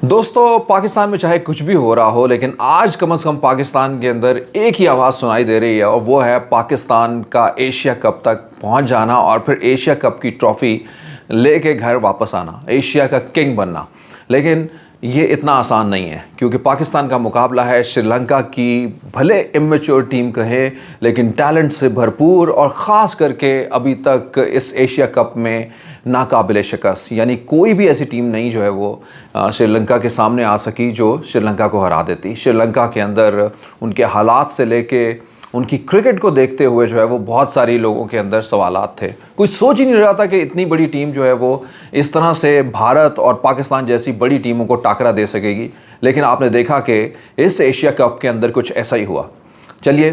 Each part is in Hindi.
दोस्तों, पाकिस्तान में चाहे कुछ भी हो रहा हो, लेकिन आज कम से कम पाकिस्तान के अंदर एक ही आवाज़ सुनाई दे रही है और वो है पाकिस्तान का एशिया कप तक पहुंच जाना और फिर एशिया कप की ट्रॉफ़ी लेके घर वापस आना, एशिया का किंग बनना। लेकिन ये इतना आसान नहीं है क्योंकि पाकिस्तान का मुकाबला है श्रीलंका की, भले इमेच्योर टीम कहे लेकिन टैलेंट से भरपूर और ख़ास करके अभी तक इस एशिया कप में नाकाबिले शिकस्त, यानी कोई भी ऐसी टीम नहीं जो है वो श्रीलंका के सामने आ सकी जो श्रीलंका को हरा देती। श्रीलंका के अंदर उनके हालात से लेके उनकी क्रिकेट को देखते हुए जो है वो बहुत सारे लोगों के अंदर सवालात थे। कोई सोच ही नहीं रहा था कि इतनी बड़ी टीम जो है वो इस तरह से भारत और पाकिस्तान जैसी बड़ी टीमों को टाकरा दे सकेगी। लेकिन आपने देखा कि इस एशिया कप के अंदर कुछ ऐसा ही हुआ। चलिए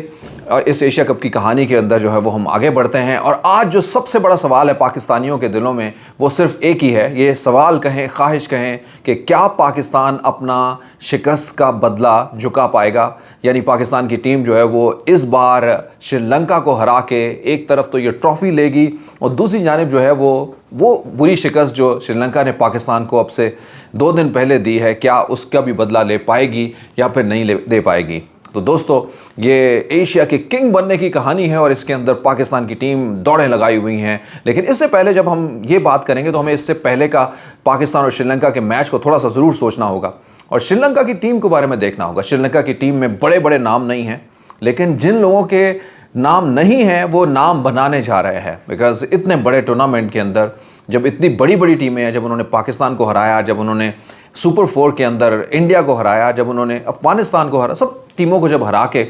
इस एशिया कप की कहानी के अंदर जो है वो हम आगे बढ़ते हैं और आज जो सबसे बड़ा सवाल है पाकिस्तानियों के दिलों में वो सिर्फ एक ही है। ये सवाल कहें, ख्वाहिश कहें कि क्या पाकिस्तान अपना शिकस्त का बदला चुका पाएगा, यानी पाकिस्तान की टीम जो है वो इस बार श्रीलंका को हरा के एक तरफ तो ये ट्रॉफ़ी लेगी और दूसरी जानिब जो है वो बुरी शिकस्त जो श्रीलंका ने पाकिस्तान को अब से 2 दिन पहले दी है, क्या उसका भी बदला ले पाएगी या फिर नहीं दे पाएगी। तो दोस्तों, ये एशिया के किंग बनने की कहानी है और इसके अंदर पाकिस्तान की टीम दौड़ें लगाई हुई हैं। लेकिन इससे पहले जब हम ये बात करेंगे तो हमें इससे पहले का पाकिस्तान और श्रीलंका के मैच को थोड़ा सा ज़रूर सोचना होगा और श्रीलंका की टीम के बारे में देखना होगा। श्रीलंका की टीम में बड़े बड़े नाम नहीं हैं, लेकिन जिन लोगों के नाम नहीं हैं वो नाम बनाने जा रहे हैं। बिकॉज इतने बड़े टूर्नामेंट के अंदर जब इतनी बड़ी बड़ी टीमें हैं, जब उन्होंने पाकिस्तान को हराया, जब उन्होंने सुपर 4 के अंदर इंडिया को हराया, जब उन्होंने अफगानिस्तान को हराया, सब टीमों को जब हरा के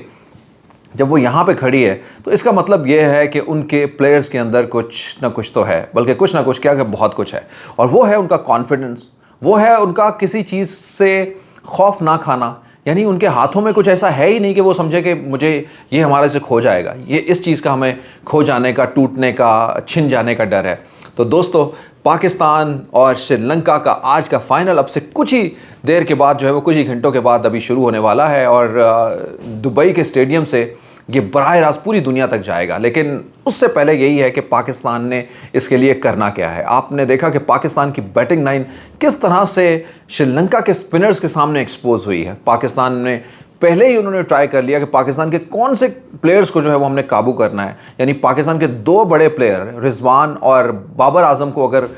जब वो यहाँ पे खड़ी है तो इसका मतलब ये है कि उनके प्लेयर्स के अंदर कुछ ना कुछ तो है, बल्कि कुछ ना कुछ क्या कि बहुत कुछ है। और वो है उनका कॉन्फिडेंस, वो है उनका किसी चीज़ से खौफ ना खाना। यानी उनके हाथों में कुछ ऐसा है ही नहीं कि वो समझे कि मुझे ये हमारे से खो जाएगा, ये इस चीज़ का हमें खो जाने का, टूटने का, छिन जाने का डर है। तो दोस्तों, पाकिस्तान और श्रीलंका का आज का फाइनल अब से कुछ ही देर के बाद जो है वो कुछ ही घंटों के बाद अभी शुरू होने वाला है और दुबई के स्टेडियम से ये बराह रास्त पूरी दुनिया तक जाएगा। लेकिन उससे पहले यही है कि पाकिस्तान ने इसके लिए करना क्या है। आपने देखा कि पाकिस्तान की बैटिंग लाइन किस तरह से श्रीलंका के स्पिनर्स के सामने एक्सपोज हुई है। पाकिस्तान ने पहले ही उन्होंने ट्राई कर लिया कि पाकिस्तान के कौन से प्लेयर्स को जो है वो हमने काबू करना है। यानी पाकिस्तान के 2 बड़े प्लेयर रिजवान और बाबर आजम को अगर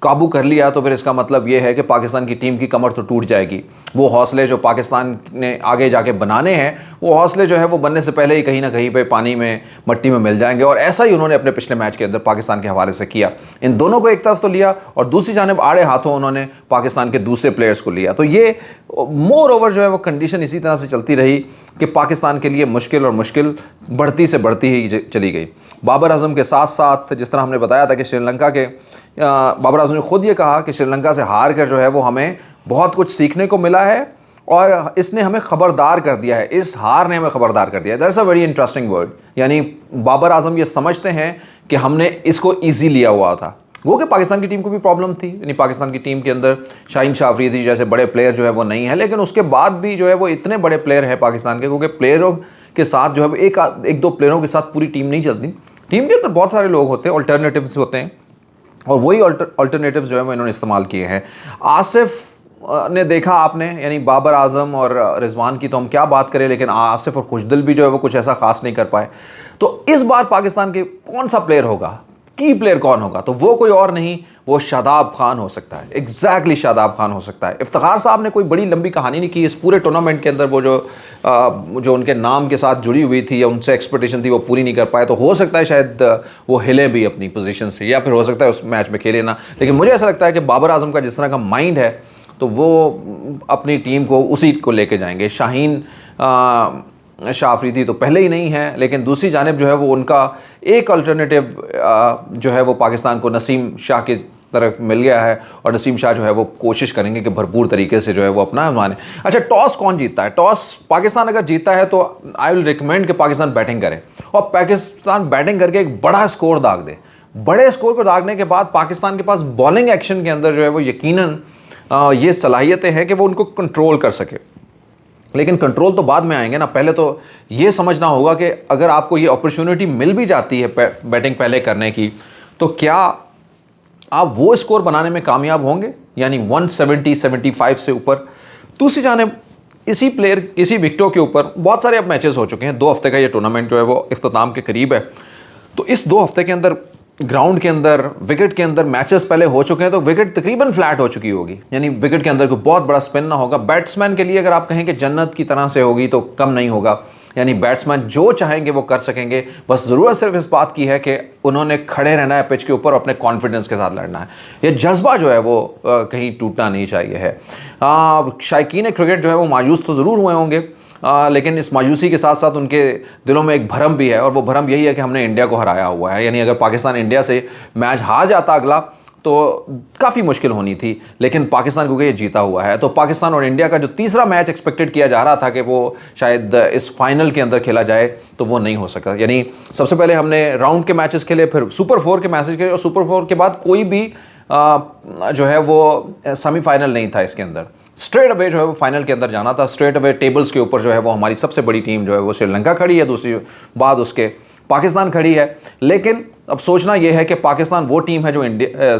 काबू कर लिया तो फिर इसका मतलब ये है कि पाकिस्तान की टीम की कमर तो टूट जाएगी। वो हौसले जो पाकिस्तान ने आगे जाके बनाने हैं, वो हौसले जो है वो बनने से पहले ही कहीं ना कहीं पे पानी में, मट्टी में मिल जाएंगे। और ऐसा ही उन्होंने अपने पिछले मैच के अंदर पाकिस्तान के हवाले से किया। इन दोनों को एक तरफ तो लिया और दूसरी जानिब आड़े हाथों उन्होंने पाकिस्तान के दूसरे प्लेयर्स को लिया। तो ये मोर ओवर जो है वो कंडीशन इसी तरह से चलती रही कि पाकिस्तान के लिए मुश्किल और मुश्किल बढ़ती से बढ़ती ही चली गई। बाबर आजम के साथ साथ जिस तरह हमने बताया था कि श्रीलंका के बाबर आजम ने खुद ये कहा कि श्रीलंका से हार कर जो है वो हमें बहुत कुछ सीखने को मिला है और इसने हमें खबरदार कर दिया है, इस हार ने हमें खबरदार कर दिया है। That's a very interesting word. यानी बाबर आजम ये समझते हैं कि हमने इसको ईजी लिया हुआ था। वो कि पाकिस्तान की टीम को भी प्रॉब्लम थी, यानी पाकिस्तान की टीम के अंदर शाहीन शाह अफरीदी जैसे बड़े प्लेयर जो है वो नहीं है, लेकिन उसके बाद भी जो है वो इतने बड़े प्लेयर हैं पाकिस्तान के, क्योंकि प्लेयरों के साथ जो है एक दो प्लेयरों के साथ पूरी टीम नहीं चलती। टीम के अंदर बहुत सारे लोग होते हैं, अल्टरनेटिव्स होते हैं और वही अल्टरनेटिव्स जो है वो इन्होंने इस्तेमाल किए हैं। आसिफ ने देखा आपने, यानी बाबर आजम और रिजवान की तो हम क्या बात करें, लेकिन आसिफ और खुशदिल भी जो है वो कुछ ऐसा खास नहीं कर पाए। तो इस बार पाकिस्तान के कौन सा प्लेयर होगा, की प्लेयर कौन होगा, तो वो कोई और नहीं, वो शादाब खान हो सकता है। एग्जैक्टली शादाब खान हो सकता है। इफ्तिखार साहब ने कोई बड़ी लंबी कहानी नहीं की इस पूरे टूर्नामेंट के अंदर। वो जो उनके नाम के साथ जुड़ी हुई थी या उनसे एक्सपेक्टेशन थी वो पूरी नहीं कर पाए। तो हो सकता है शायद वो हिले भी अपनी पोजीशन से, या फिर हो सकता है उस मैच में खेले ना। लेकिन मुझे ऐसा लगता है कि बाबर आजम का जिस तरह का माइंड है तो वो अपनी टीम को उसी को लेके जाएंगे। शाहीन शाह अफरीदी तो पहले ही नहीं है, लेकिन दूसरी जानिब जो है वो उनका एक अल्टरनेटिव जो है वो पाकिस्तान को नसीम शाह की तरफ मिल गया है और नसीम शाह जो है वो कोशिश करेंगे कि भरपूर तरीके से जो है वो अपना माने। अच्छा, टॉस कौन जीतता है? टॉस पाकिस्तान अगर जीतता है तो आई विल रिकमेंड कि पाकिस्तान बैटिंग करे और पाकिस्तान बैटिंग करके एक बड़ा स्कोर दाग दे। बड़े स्कोर को दागने के बाद पाकिस्तान के पास बॉलिंग एक्शन के अंदर जो है वो यकीनन ये सलाहियतें हैं कि वो उनको कंट्रोल कर सके। लेकिन कंट्रोल तो बाद में आएंगे ना, पहले तो ये समझना होगा कि अगर आपको ये अपॉर्चुनिटी मिल भी जाती है बैटिंग पहले करने की, तो क्या आप वो स्कोर बनाने में कामयाब होंगे? यानी 170-75 से ऊपर दूसरी जानिब इसी प्लेयर, इसी विकेटों के ऊपर बहुत सारे अब मैचेस हो चुके हैं। 2 हफ्ते का ये टूर्नामेंट जो है वो इख्तिताम के करीब है। तो इस 2 हफ्ते के अंदर ग्राउंड के अंदर, विकेट के अंदर मैचेस पहले हो चुके हैं, तो विकेट तकरीबन फ्लैट हो चुकी होगी, यानी विकेट के अंदर कोई बहुत बड़ा स्पिन ना होगा। बैट्समैन के लिए अगर आप कहें कि जन्नत की तरह से होगी तो कम नहीं होगा, यानी बैट्समैन जो चाहेंगे वो कर सकेंगे। बस ज़रूरत सिर्फ इस बात की है कि उन्होंने खड़े रहना है पिच के ऊपर, अपने कॉन्फिडेंस के साथ लड़ना है। ये जज्बा जो है वो कहीं टूटना नहीं चाहिए है। शायकीन क्रिकेट जो है वो मायूस तो ज़रूर हुए होंगे, लेकिन इस मायूसी के साथ साथ उनके दिलों में एक भरम भी है, और वो भरम यही है कि हमने इंडिया को हराया हुआ है। यानी अगर पाकिस्तान इंडिया से मैच हार जाता अगला तो काफ़ी मुश्किल होनी थी, लेकिन पाकिस्तान क्योंकि ये जीता हुआ है, तो पाकिस्तान और इंडिया का जो तीसरा मैच एक्सपेक्टेड किया जा रहा था कि वो शायद इस फाइनल के अंदर खेला जाए, तो वो नहीं हो सका। यानी सबसे पहले हमने राउंड के मैचेस खेले, फिर सुपर 4 के मैचेस खेले, और सुपर 4 के बाद कोई भी जो है वो सेमीफाइनल नहीं था इसके अंदर। स्ट्रेट अवे जो है वो फाइनल के अंदर जाना था। स्ट्रेट अवे टेबल्स के ऊपर जो है वो हमारी सबसे बड़ी टीम जो है वो श्रीलंका खड़ी है, दूसरी बाद उसके पाकिस्तान खड़ी है। लेकिन अब सोचना यह है कि पाकिस्तान वो टीम है जो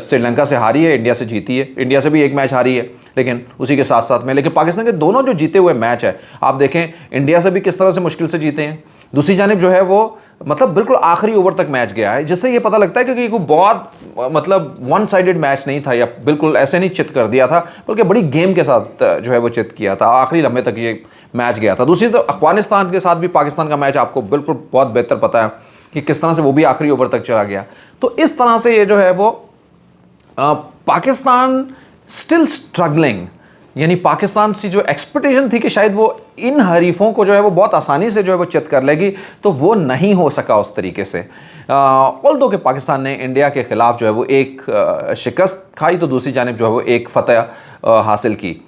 श्रीलंका से हारी है, इंडिया से जीती है, इंडिया से भी एक मैच हारी है, लेकिन उसी के साथ साथ में लेकिन पाकिस्तान के दोनों जो जीते हुए मैच है, आप देखें इंडिया से भी किस तरह से मुश्किल से जीते हैं। दूसरी जानिब जो है वो मतलब बिल्कुल आखिरी ओवर तक मैच गया है, जिससे ये पता लगता है कि कोई बहुत मतलब वन साइडेड मैच नहीं था, या बिल्कुल ऐसे नहीं चित कर दिया था, बल्कि बड़ी गेम के साथ जो है वो चित किया था, आखिरी लम्हे तक ये मैच गया था। दूसरी तो अफगानिस्तान के साथ भी पाकिस्तान का मैच आपको बिल्कुल बहुत बेहतर पता है कि किस तरह से वो भी आखिरी ओवर तक चला गया। तो इस तरह से ये जो है वो पाकिस्तान स्टिल स्ट्रगलिंग, यानी पाकिस्तान से जो एक्सपेक्टेशन थी कि शायद वो इन हरीफों को जो है वो बहुत आसानी से जो है वो चित कर लेगी, तो वो नहीं हो सका उस तरीके से। ऑल्दो कि पाकिस्तान ने इंडिया के ख़िलाफ़ जो है वो एक शिकस्त खाई, तो दूसरी जानिब जो है वो एक फ़तह हासिल की।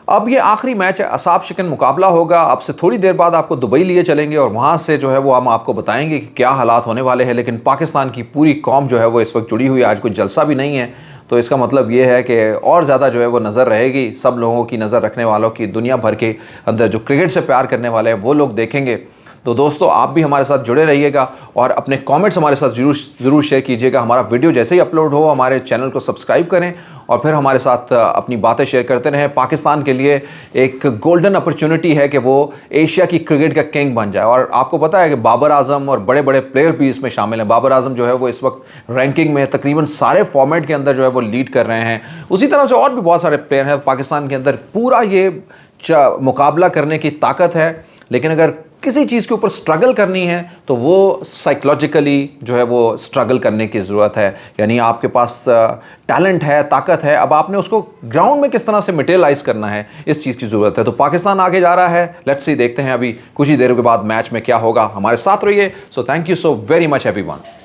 अब ये आखिरी मैच है, असाब शिकन मुकाबला होगा। अब से थोड़ी देर बाद आपको दुबई लिए चलेंगे और वहाँ से जो है वो हम आपको बताएंगे कि क्या हालात होने वाले हैं। लेकिन पाकिस्तान की पूरी कौम जो है वो इस वक्त जुड़ी हुई है, आज कोई जलसा भी नहीं है, तो इसका मतलब ये है कि और ज़्यादा जो है वो नज़र रहेगी, सब लोगों की नज़र रखने वालों की, दुनिया भर के अंदर जो क्रिकेट से प्यार करने वाले हैं वो लोग देखेंगे। तो दोस्तों आप भी हमारे साथ जुड़े रहिएगा और अपने कमेंट्स हमारे साथ ज़रूर शेयर कीजिएगा। हमारा वीडियो जैसे ही अपलोड हो हमारे चैनल को सब्सक्राइब करें और फिर हमारे साथ अपनी बातें शेयर करते रहें। पाकिस्तान के लिए एक गोल्डन अपॉर्चुनिटी है कि वो एशिया की क्रिकेट का किंग बन जाए। और आपको पता है कि बाबर आजम और बड़े बड़े प्लेयर भी इसमें शामिल हैं। बाबर आजम जो है वो इस वक्त रैंकिंग में तकरीबन सारे फॉर्मेट के अंदर जो है वो लीड कर रहे हैं। उसी तरह से और भी बहुत सारे प्लेयर हैं पाकिस्तान के अंदर। पूरा ये मुकाबला करने की ताकत है, लेकिन अगर किसी चीज़ के ऊपर स्ट्रगल करनी है तो वो साइकोलॉजिकली जो है वो स्ट्रगल करने की ज़रूरत है। यानी आपके पास टैलेंट है, ताकत है, अब आपने उसको ग्राउंड में किस तरह से मटेरियलाइज करना है, इस चीज़ की ज़रूरत है। तो पाकिस्तान आगे जा रहा है, लेट्स सी, देखते हैं अभी कुछ ही देर के बाद मैच में क्या होगा। हमारे साथ रहिए। So thank you so very much everyone.